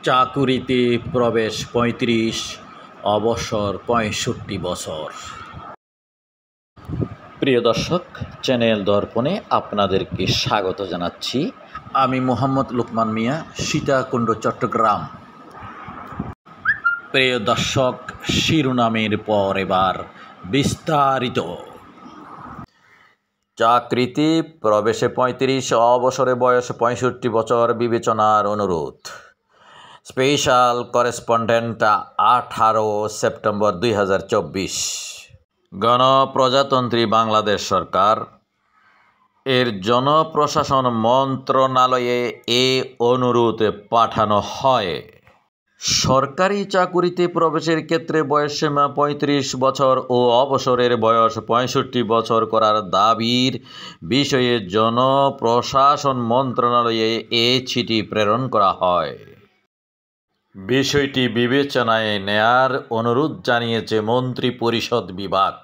চাকুরিতে প্রবেশ ৩৫, অবসর ৬৫ বছর। প্রিয় দর্শক, চ্যানেল দর্পণে আপনাদেরকে স্বাগত জানাচ্ছি। আমি মোহাম্মদ লোকমান মিয়া, সীতাকুণ্ড, চট্টগ্রাম। প্রিয় দর্শক, শিরোনামের পর এবার বিস্তারিত। চাকরিতে প্রবেশে ৩৫, অবসরে বয়স ৬৫ বছর বিবেচনার অনুরোধ। Special correspondent 18 September 2024। গণপ্রজাতন্ত্রী বাংলাদেশ সরকার এর জনপ্রশাসন মন্ত্রণালয়ে এ অনুরোধ পাঠানো হয়। সরকারি চাকুরিতে প্রবেশের ক্ষেত্রে বয়সসীমা ৩৫ বছর ও অবসরের বয়স ৬৫ বছর করার দাবির বিষয়ে জনপ্রশাসন মন্ত্রণালয়ে এ চিঠি প্রেরণ করা হয়। বিষয়টি বিবেচনায় নেয়ার অনুরোধ জানিয়েছে মন্ত্রিপরিষদ বিভাগ।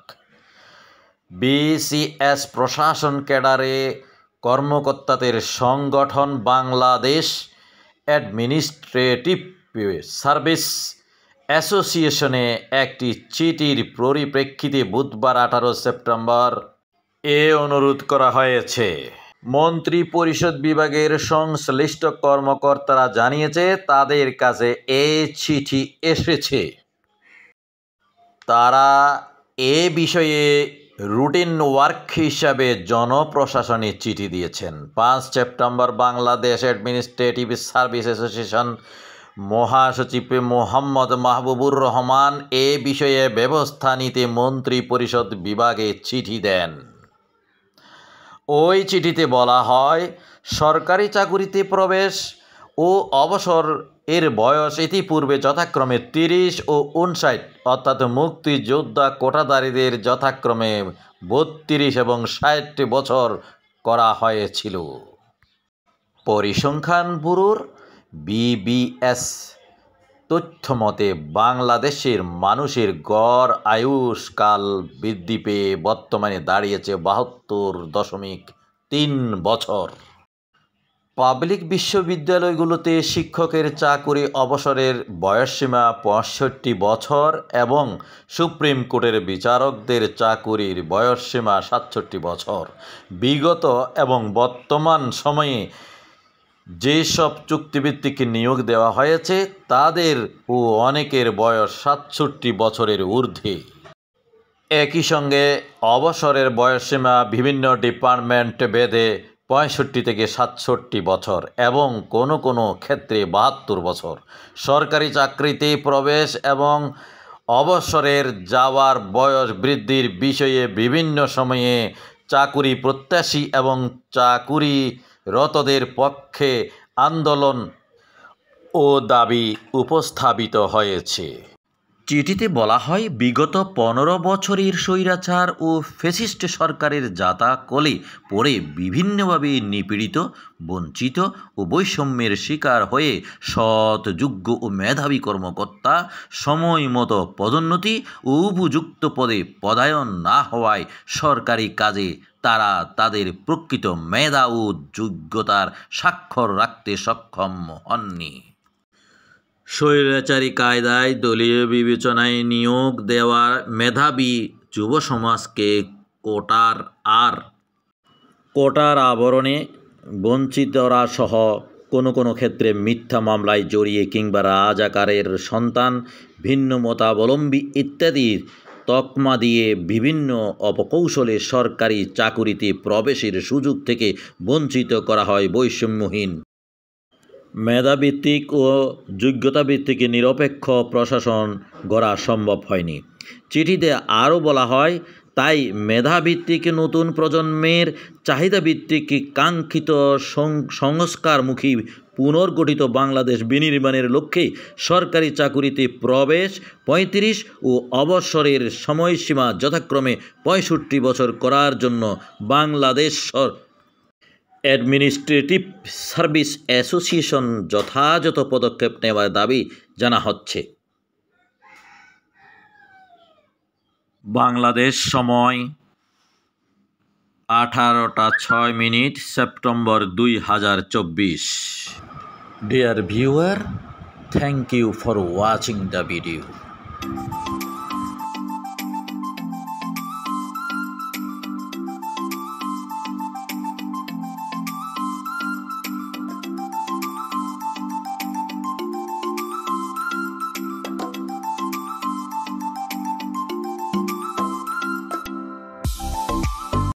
বিসিএস প্রশাসন ক্যাডারে কর্মকর্তাদের সংগঠন বাংলাদেশ অ্যাডমিনিস্ট্রেটিভ সার্ভিস অ্যাসোসিয়েশনে একটি চিঠির পরিপ্রেক্ষিতে বুধবার 18 সেপ্টেম্বর এ অনুরোধ করা হয়েছে। মন্ত্রিপরিষদ বিভাগের সংশ্লিষ্ট কর্মকর্তারা জানিয়েছে তাদের কাছে এ চিঠি এসেছে। তারা এ বিষয়ে রুটিন ওয়ার্ক হিসাবে জনপ্রশাসনে চিঠি দিয়েছেন। 5 September Bangladesh administrative service association মহাসচিব মোহাম্মদ মাহবুবুর রহমান এ বিষয়ে ব্যবস্থা নিতে মন্ত্রিপরিষদ বিভাগে চিঠি দেন। ওই চিঠিতে বলা হয়, সরকারি চাকুরিতে প্রবেশ ও অবসর এর বয়স ইতিপূর্বে যথাক্রমে 30 ও 59, অর্থাৎ মুক্তিযোদ্ধা কোটাধারীদের যথাক্রমে 32 এবং 60 বছর করা হয়েছিল। পরিসংখ্যান ব্যুরোর বিবিএস তথ্যমতে বাংলাদেশের মানুষের গড় আয়ুষ্কাল বৃদ্ধি পেয়ে বর্তমানে দাঁড়িয়েছে 72.3 বছর। পাবলিক বিশ্ববিদ্যালয়গুলোতে শিক্ষকের চাকুরি অবসরের বয়সসীমা 65 বছর এবং সুপ্রিম কোর্টের বিচারকদের চাকুরির বয়সসীমা 67 বছর। বিগত এবং বর্তমান সময়ে যেসব চুক্তিভিত্তিক নিয়োগ দেওয়া হয়েছে তাদের অনেকের বয়স 67 বছরের ঊর্ধ্বে। একই সঙ্গে অবসরের বয়সসীমা বিভিন্ন ডিপার্টমেন্ট ভেদে 65 থেকে 67 বছর এবং কোনো কোনো ক্ষেত্রে 72 বছর। সরকারি চাকরিতে প্রবেশ এবং অবসরের যাওয়ার বয়স বৃদ্ধির বিষয়ে বিভিন্ন সময়ে চাকুরি প্রত্যাশী এবং চাকুরিরতদের পক্ষে আন্দোলন ও দাবি উপস্থাপিত হয়েছে। চিঠিতে বলা হয়, বিগত 15 বছরের স্বৈরাচার ও ফ্যাসিস্ট সরকারের জাঁতাকলে পড়ে বিভিন্নভাবে নিপীড়িত, বঞ্চিত ও বৈষম্যের শিকার হয়ে সৎ, যোগ্য ও মেধাবী কর্মকর্তা সময় মতো পদোন্নতি ও উপযুক্ত পদে পদায়ন না হওয়ায় সরকারি কাজে তারা তাদের প্রকৃত মেধা ও যোগ্যতার স্বাক্ষর রাখতে সক্ষম হননি। স্বৈরাচারী কায়দায় দলীয় বিবেচনায় নিয়োগ দেওয়া মেধাবী যুব সমাজকে কোটার আবরণে বঞ্চিতরা সহ কোনো কোনো ক্ষেত্রে মিথ্যা মামলায় জড়িয়ে কিংবা রাজাকারের সন্তান, ভিন্ন মতাবলম্বী ইত্যাদির তকমা দিয়ে বিভিন্ন অপকৌশলে সরকারি চাকুরিতে প্রবেশের সুযোগ থেকে বঞ্চিত করা হয়। বৈষম্যহীন, মেধাভিত্তিক ও যোগ্যতাভিত্তিক নিরপেক্ষ প্রশাসন গড়া সম্ভব হয়নি। চিঠিতে আরও বলা হয়, তাই মেধাভিত্তিক নতুন প্রজন্মের চাহিদাভিত্তিক কাঙ্ক্ষিত সংস্কারমুখী পুনর্গঠিত বাংলাদেশ বিনির্মাণের লক্ষ্যে সরকারি চাকুরিতে প্রবেশ 35 ও অবসরের সময়সীমা যথাক্রমে 65 বছর করার জন্য বাংলাদেশ অ্যাডমিনিস্ট্রেটিভ সার্ভিস অ্যাসোসিয়েশন যথাযথ পদক্ষেপ নেওয়ার দাবি জানা হচ্ছে। বাংলাদেশ সময় 18:06 September 2024। Dear viewer, Thank you for watching the video.